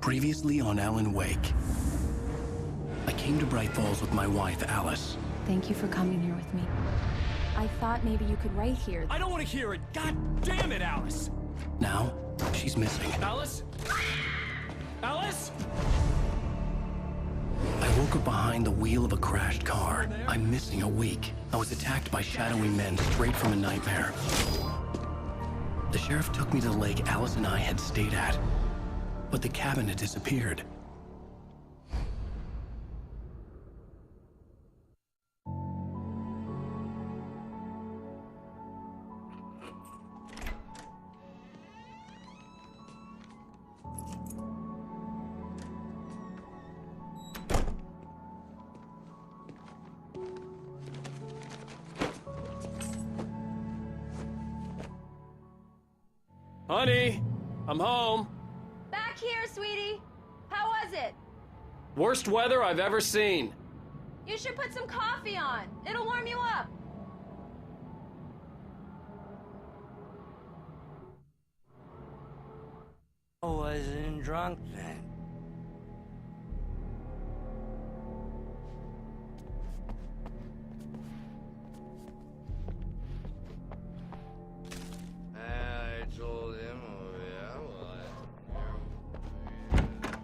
Previously on Alan Wake. I came to Bright Falls with my wife, Alice. Thank you for coming here with me. I thought maybe you could write here. I don't want to hear it! God damn it, Alice! Now, she's missing. Alice? Alice? I woke up behind the wheel of a crashed car. I'm missing a week. I was attacked by shadowy men straight from a nightmare. The sheriff took me to the lake Alice and I had stayed at, but the cabin had disappeared. Honey, I'm home. Back here, sweetie. How was it? Worst weather I've ever seen. You should put some coffee on. It'll warm you up. I wasn't drunk then. I told him,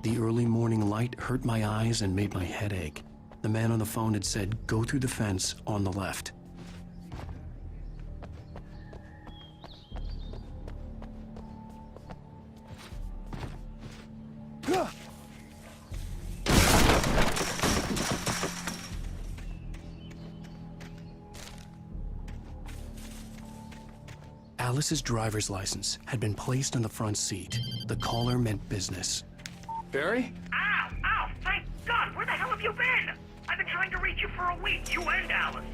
The early morning light hurt my eyes and made my head ache. The man on the phone had said, go through the fence on the left. Alice's driver's license had been placed on the front seat. The caller meant business. Barry? Ow! Ow! Thank God! Where the hell have you been? I've been trying to reach you for a week, you and Alice.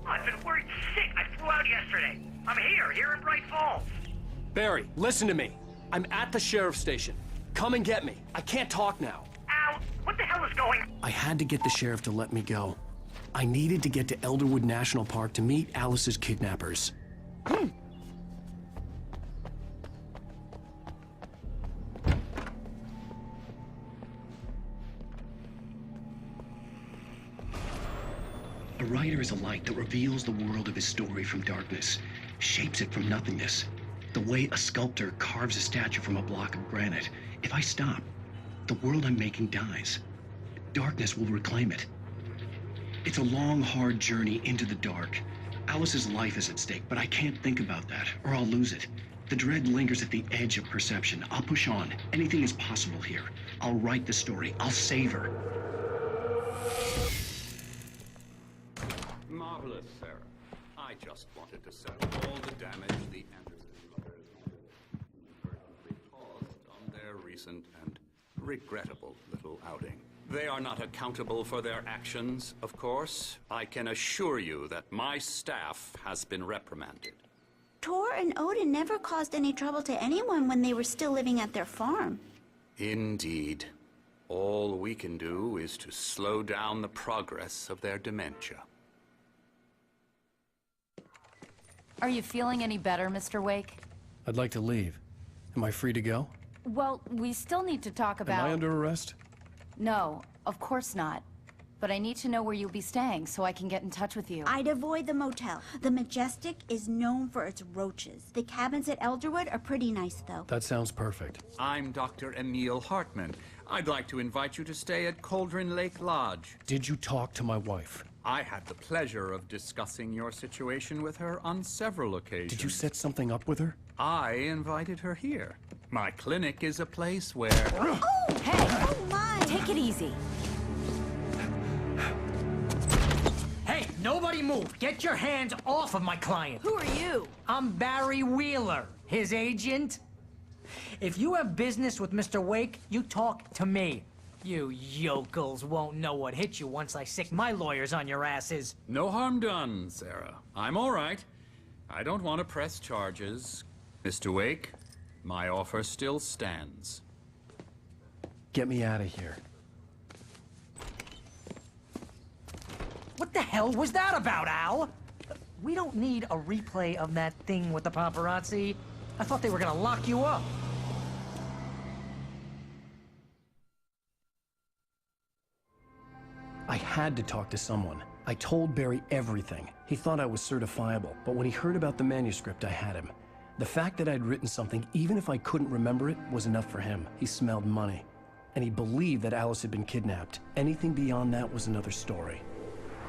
I've been worried sick. I flew out yesterday. I'm here in Bright Falls. Barry, listen to me. I'm at the sheriff's station. Come and get me. I can't talk now. Ow! What the hell is going on? I had to get the sheriff to let me go. I needed to get to Elderwood National Park to meet Alice's kidnappers. A writer is a light that reveals the world of his story from darkness, shapes it from nothingness. The way a sculptor carves a statue from a block of granite. If I stop, the world I'm making dies. Darkness will reclaim it. It's a long, hard journey into the dark. Alice's life is at stake, but I can't think about that, or I'll lose it. The dread lingers at the edge of perception. I'll push on. Anything is possible here. I'll write the story. I'll save her. Marvelous, Sarah. I just wanted to settle all the damage the Anderson brothers inadvertently caused on their recent and regrettable little outing. They are not accountable for their actions, of course. I can assure you that my staff has been reprimanded. Tor and Odin never caused any trouble to anyone when they were still living at their farm. Indeed. All we can do is to slow down the progress of their dementia. Are you feeling any better, Mr. Wake? I'd like to leave. Am I free to go? Well, we still need to talk about... Am I under arrest? No, of course not. But I need to know where you'll be staying so I can get in touch with you. I'd avoid the motel. The Majestic is known for its roaches. The cabins at Elderwood are pretty nice, though. That sounds perfect. I'm Dr. Emil Hartman. I'd like to invite you to stay at Cauldron Lake Lodge. Did you talk to my wife? I had the pleasure of discussing your situation with her on several occasions. Did you set something up with her? I invited her here. My clinic is a place where... Oh! Hey! Oh, my! Take it easy. Hey, nobody move! Get your hands off of my client! Who are you? I'm Barry Wheeler, his agent. If you have business with Mr. Wake, you talk to me. You yokels won't know what hit you once I sick my lawyers on your asses. No harm done, Sarah. I'm all right. I don't want to press charges. Mr. Wake, my offer still stands. Get me out of here. What the hell was that about, Al? We don't need a replay of that thing with the paparazzi. I thought they were gonna lock you up. had to talk to someone. I told Barry everything. He thought I was certifiable, but when he heard about the manuscript, I had him. The fact that I'd written something, even if I couldn't remember it, was enough for him. He smelled money. And he believed that Alice had been kidnapped. Anything beyond that was another story.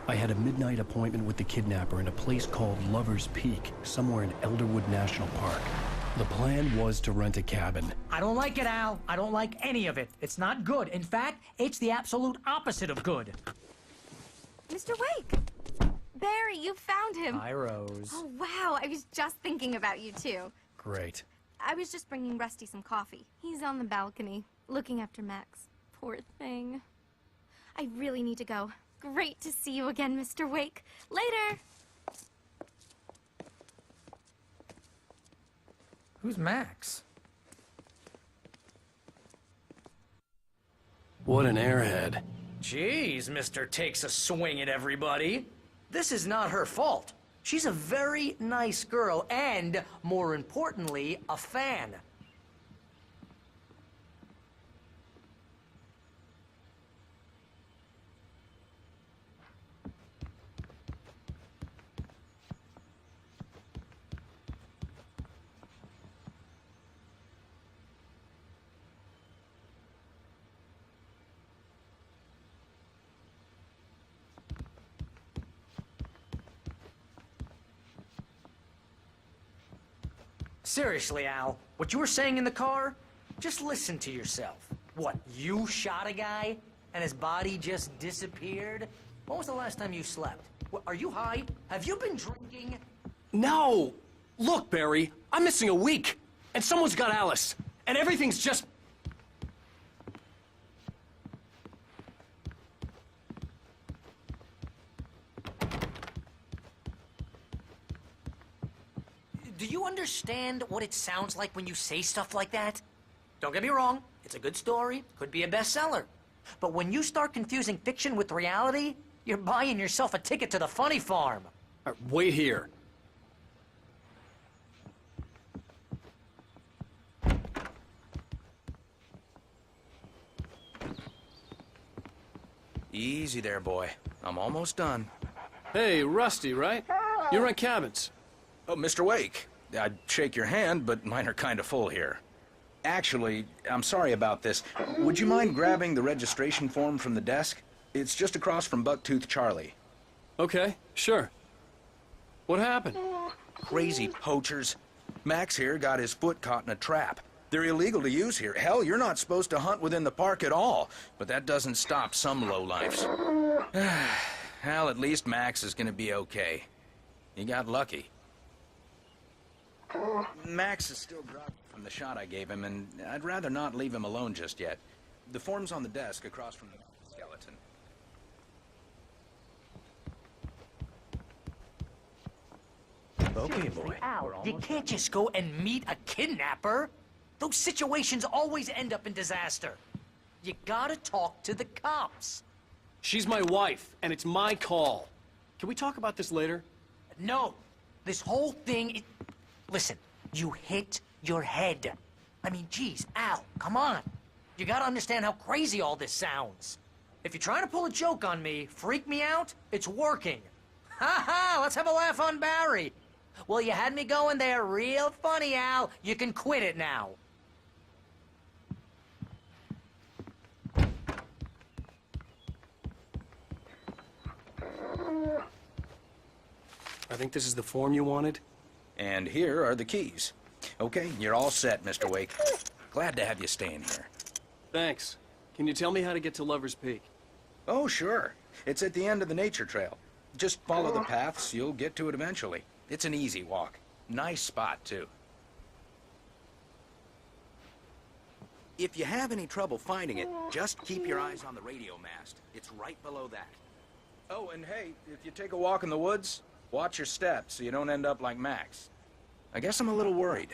I had a midnight appointment with the kidnapper in a place called Lover's Peak, somewhere in Elderwood National Park. The plan was to rent a cabin. I don't like it, Al. I don't like any of it. It's not good. In fact, it's the absolute opposite of good. Mr. Wake! Barry, you found him. Hi, Rose. Oh, wow. I was just thinking about you, too. Great. I was just bringing Rusty some coffee. He's on the balcony, looking after Max. Poor thing. I really need to go. Great to see you again, Mr. Wake. Later! Who's Max? What an airhead. Jeez, Mr. Takes a swing at everybody. This is not her fault. She's a very nice girl and, more importantly, a fan. Seriously, Al, what you were saying in the car? Just listen to yourself. What, you shot a guy and his body just disappeared? When was the last time you slept? What, are you high? Have you been drinking? No! Look, Barry, I'm missing a week, and someone's got Alice, and everything's just... Do you understand what it sounds like when you say stuff like that? Don't get me wrong, it's a good story, could be a bestseller. But when you start confusing fiction with reality, you're buying yourself a ticket to the funny farm. Wait here. Easy there, boy. I'm almost done. Hey, Rusty, right? You rent cabins. Oh, Mr. Wake. I'd shake your hand, but mine are kind of full here. Actually, I'm sorry about this. Would you mind grabbing the registration form from the desk? It's just across from Bucktooth Charlie. Okay, sure. What happened? Crazy poachers. Max here got his foot caught in a trap. They're illegal to use here. Hell, you're not supposed to hunt within the park at all. But that doesn't stop some lowlifes. Well, at least Max is gonna be okay. He got lucky. Max is still groggy from the shot I gave him, and I'd rather not leave him alone just yet. The form's on the desk across from the skeleton. Okay, boy. Al, you can't just go and meet a kidnapper. Those situations always end up in disaster. You gotta talk to the cops. She's my wife, and it's my call. Can we talk about this later? No. This whole thing... Listen, you hit your head. I mean, geez, Al, come on. You gotta understand how crazy all this sounds. If you're trying to pull a joke on me, freak me out, it's working. Ha ha, let's have a laugh on Barry. Well, you had me going there real funny, Al. You can quit it now. I think this is the form you wanted. And here are the keys. Okay, you're all set, Mr. Wake. Glad to have you staying here. Thanks. Can you tell me how to get to Lover's Peak? Oh, sure. It's at the end of the nature trail. Just follow the paths, you'll get to it eventually. It's an easy walk. Nice spot, too. If you have any trouble finding it, just keep your eyes on the radio mast. It's right below that. Oh, and hey, if you take a walk in the woods, watch your steps so you don't end up like Max. I guess I'm a little worried.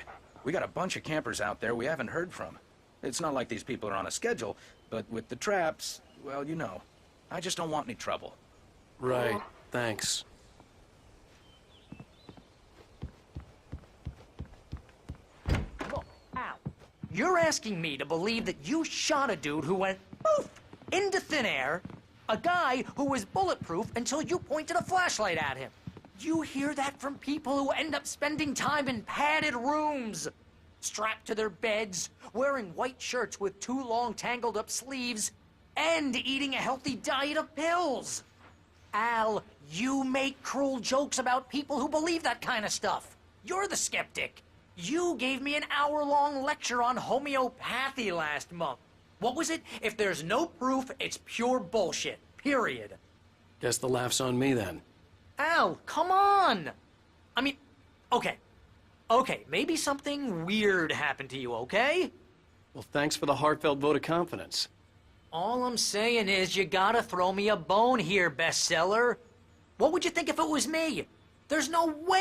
We got a bunch of campers out there we haven't heard from. It's not like these people are on a schedule, but with the traps, well, you know. I just don't want any trouble. Right. Thanks. Look, Al, you're asking me to believe that you shot a dude who went poof into thin air, A guy who was bulletproof until you pointed a flashlight at him. You hear that from people who end up spending time in padded rooms, strapped to their beds, wearing white shirts with too long tangled up sleeves, and eating a healthy diet of pills. Al, you make cruel jokes about people who believe that kind of stuff. You're the skeptic. You gave me an hour-long lecture on homeopathy last month. What was it? If there's no proof, it's pure bullshit. Period. Guess the laugh's on me then. Al, come on! I mean, okay. Okay, maybe something weird happened to you, okay? Well, thanks for the heartfelt vote of confidence. All I'm saying is you gotta throw me a bone here, bestseller. What would you think if it was me? There's no way